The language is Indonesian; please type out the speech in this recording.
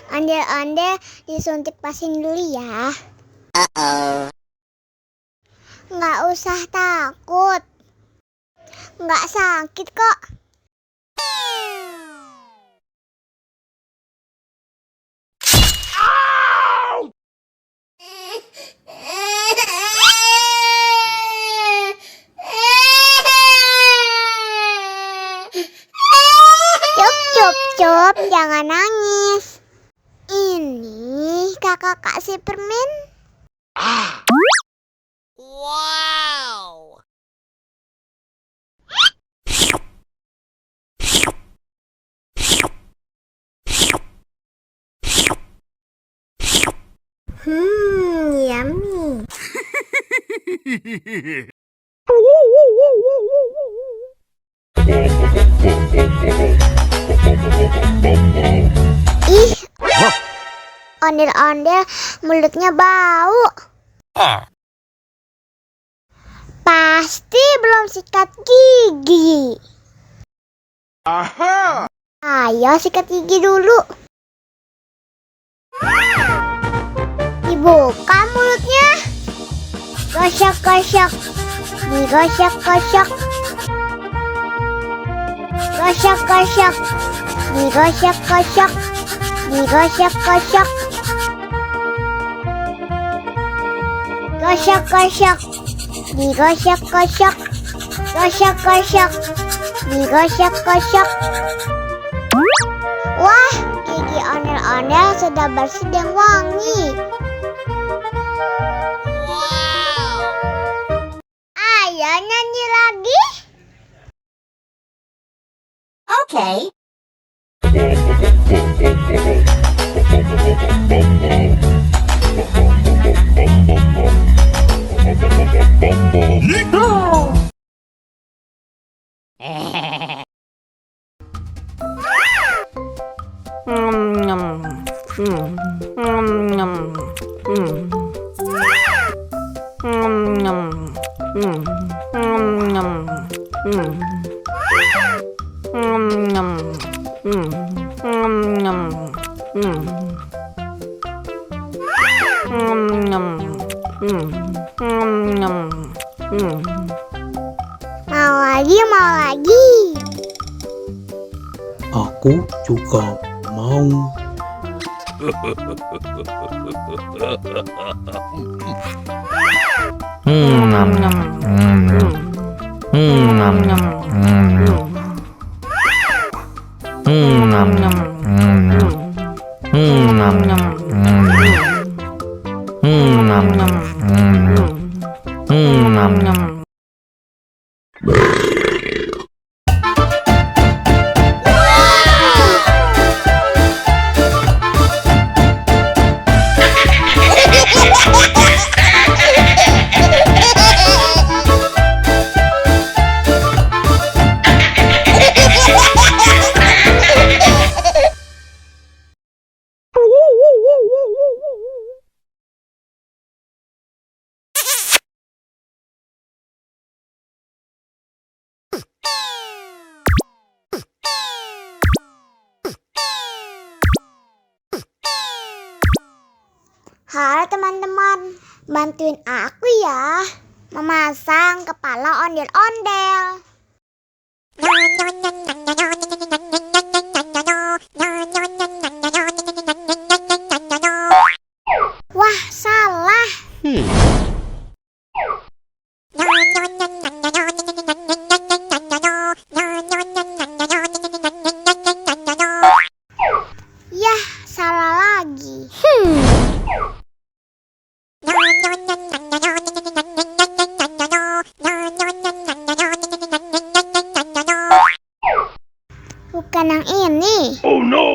Ondel-ondel disuntik vaksin dulu ya. Nggak usah takut. Nggak sakit kok. Cup, jangan nangis. Ini kakak kasih permen. Wow. Yummy. Ih, ondel-ondel mulutnya bau. Pasti belum sikat gigi. Aha. Ayo sikat gigi dulu. Dibuka mulutnya. Gosok-gosok. Digosok-gosok. Gosok-gosok. Digosok-gosok. Digosok-gosok. Gosok-gosok. Digosok-gosok. Gosok-gosok. Digosok-gosok. Wah, gigi ondel-ondel sudah bersih dan wangi. Wow. Ayo nyanyi lagi. Okay. Mau lagi. Aku juga mau. Halo teman-teman, bantuin aku ya memasang kepala ondel-ondel. Wah, salah. Yah, salah lagi. Bukan yang ini. Oh no!